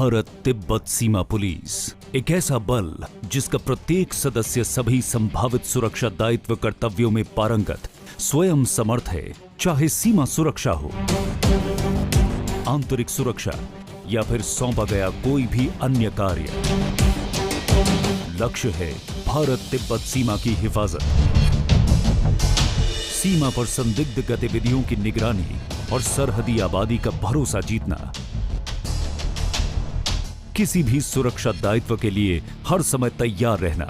भारत तिब्बत सीमा police एक ऐसा बल जिसका प्रत्येक सदस्य सभी संभावित सुरक्षा दायित्व कर्तव्यों में पारंगत, स्वयं समर्थ है, चाहे सीमा सुरक्षा हो, आंतरिक सुरक्षा या फिर सौंपा गया कोई भी अन्य कार्य। लक्ष्य है भारत तिब्बत सीमा की हिफाजत, सीमा पर संदिग्ध गतिविधियों की निगरानी और सरहदी आबादी का भरोसा जीतना। किसी भी सुरक्षा दायित्व के लिए हर समय तैयार रहना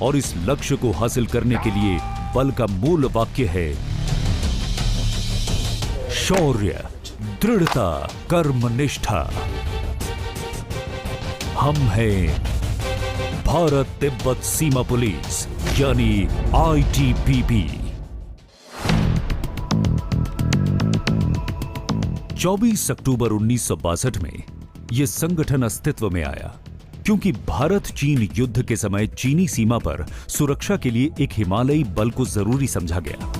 और इस लक्ष्य को हासिल करने के लिए बल का मूल वाक्य है शौर्य, दृढ़ता, कर्मनिष्ठा। हम हैं भारत तिब्बत सीमा पुलिस यानी ITBP। 24 अक्टूबर 1962 में यह संगठन अस्तित्व में आया क्योंकि भारत चीन युद्ध के समय चीनी सीमा पर सुरक्षा के लिए एक हिमालयी बल को जरूरी समझा गया।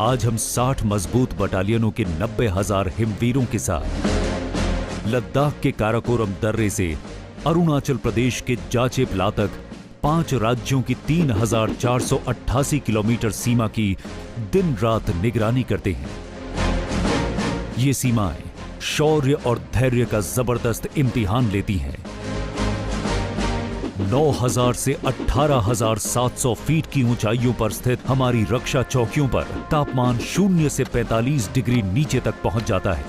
आज हम 60 मजबूत बटालियनों के 90,000 हिमवीरों के साथ लद्दाख के काराकोरम दर्रे से अरुणाचल प्रदेश के जाचेपला तक 5 राज्यों की 3,488 किलोमीटर सीमा की दिन रात निगरानी करते हैं। ये सीमाएं शौर्य और धैर्य का जबरदस्त इम्तिहान लेती हैं। 9,000 से 18,700 फीट की ऊंचाइयों पर स्थित हमारी रक्षा चौकियों पर तापमान 0 से 45 डिग्री नीचे तक पहुंच जाता है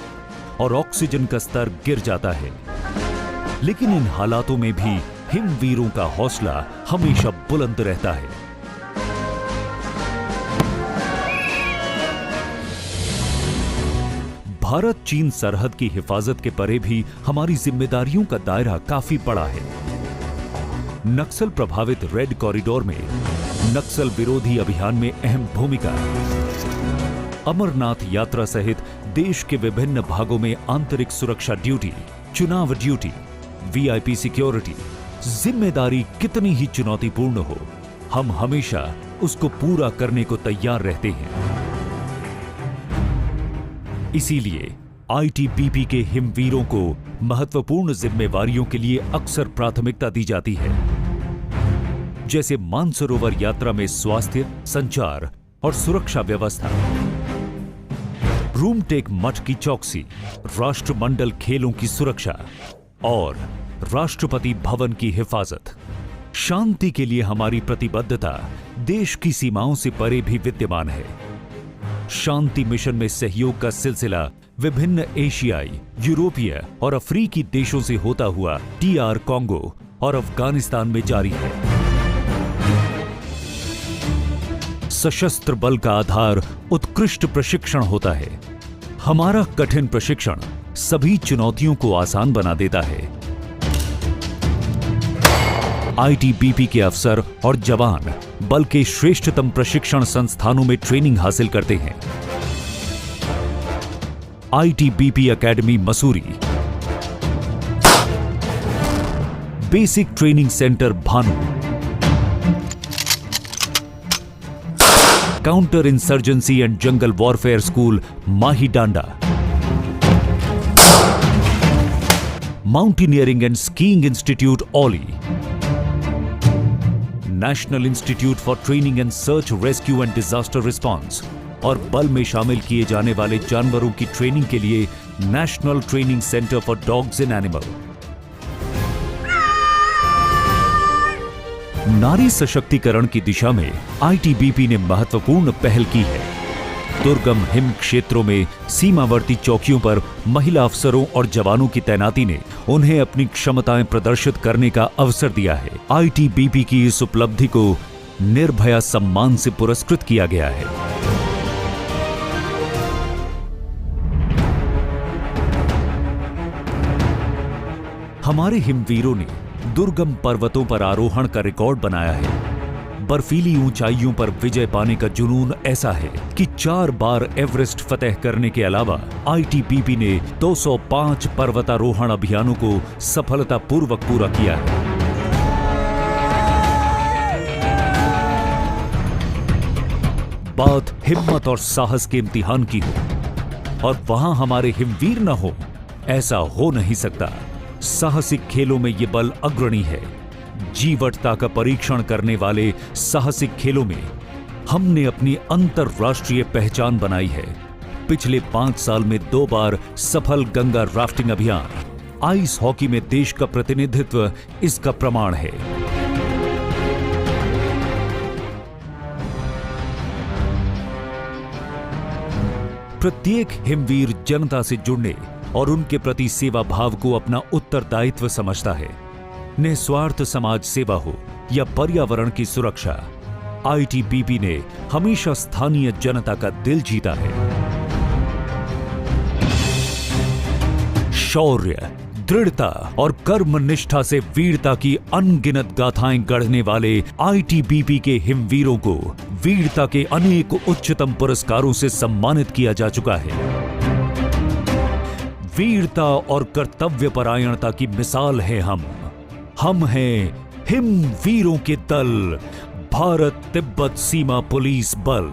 और ऑक्सीजन का स्तर गिर जाता है। लेकिन इन हालातों में भी हिमवीरों का हौसला हमेशा बुलंद रहता है। भारत चीन सरहद की हिफाजत के परे भी हमारी जिम्मेदारियों का दायरा काफी बड़ा है। नक्सल प्रभावित रेड कॉरिडोर में नक्सल विरोधी अभियान में अहम भूमिका, अमरनाथ यात्रा सहित देश के विभिन्न भागों में आंतरिक सुरक्षा ड्यूटी, चुनाव ड्यूटी, VIP सिक्योरिटी। जिम्मेदारी कितनी ही चुनौतीपूर्ण हो, हम हमेशा उसको पूरा करने को तैयार रहते हैं। इसीलिए ITBP के हिमवीरों को महत्वपूर्ण जिम्मेवारियों के लिए अक्सर प्राथमिकता दी जाती है, जैसे मानसरोवर यात्रा में स्वास्थ्य, संचार और सुरक्षा व्यवस्था, रूमटेक मठ की चौकसी, राष्ट्रमंडल खेलों की सुरक्षा और राष्ट्रपति भवन की हिफाजत। शांति के लिए हमारी प्रतिबद्धता देश की सीमाओं से परे भी विद्यमान है। शांति मिशन में सहयोग का सिलसिला विभिन्न एशियाई, यूरोपीय और अफ्रीकी देशों से होता हुआ DR कांगो और अफगानिस्तान में जारी है। सशस्त्र बल का आधार उत्कृष्ट प्रशिक्षण होता है। हमारा कठिन प्रशिक्षण सभी चुनौतियों को आसान बना देता है। ITBP के अफसर और जवान बल के श्रेष्ठतम प्रशिक्षण संस्थानों में ट्रेनिंग हासिल करते हैं। ITBP academy Mussoorie, basic training centre Bhanu, counter insurgency and jungle warfare school Mahidanda, mountaineering and skiing institute Auli, national institute for training and search rescue and disaster response और बल में शामिल किए जाने वाले जानवरों की ट्रेनिंग के लिए national training centre for dogs and animal. नारी सशक्तिकरण की दिशा में ITBP ने महत्वपूर्ण पहल की है। दुर्गम हिम क्षेत्रों में सीमावर्ती चौकियों पर महिला अफसरों और जवानों की तैनाती ने उन्हें अपनी क्षमताएं प्रदर्शित करने का अवसर दिया है। ITBP की इस उपलब्धि को निर्भया सम्मान से पुरस्कृत किया गया है। हमारे हिमवीरों ने दुर्गम पर्वतों पर आरोहण का रिकॉर्ड बनाया है। बर्फीली ऊंचाइयों पर विजय पाने का जुनून ऐसा है कि 4 बार एवरेस्ट फतेह करने के अलावा ITBP ने 205 पर्वतारोहण अभियानों को सफलतापूर्वक पूरा किया है। बात हिम्मत और साहस के इम्तिहान की हो और वहां हमारे हिमवीर न हो, ऐसा हो नहीं सकता। साहसिक खेलों में ये बल अग्रणी है। जीवटता का परीक्षण करने वाले साहसिक खेलों में हमने अपनी अंतरराष्ट्रीय पहचान बनाई है। पिछले 5 साल में 2 बार सफल गंगा राफ्टिंग अभियान, आइस हॉकी में देश का प्रतिनिधित्व इसका प्रमाण है। प्रत्येक हिमवीर जनता से जुड़ने और उनके प्रति सेवा भाव को अपना उत्तरदायित्व समझता है। निस्वार्थ समाज सेवा हो या पर्यावरण की सुरक्षा, आईटीबीपी ने हमेशा स्थानीय जनता का दिल जीता है। शौर्य, दृढ़ता और कर्मनिष्ठा से वीरता की अनगिनत गाथाएं गढ़ने वाले आईटीबीपी के हिमवीरों को वीरता के अनेक उच्चतम पुरस्कारों से सम्मानित किया जा चुका है। वीरता और कर्तव्यपरायणता की मिसाल है हम हैं हिमवीरों के दल, भारत तिब्बत सीमा पुलिस बल।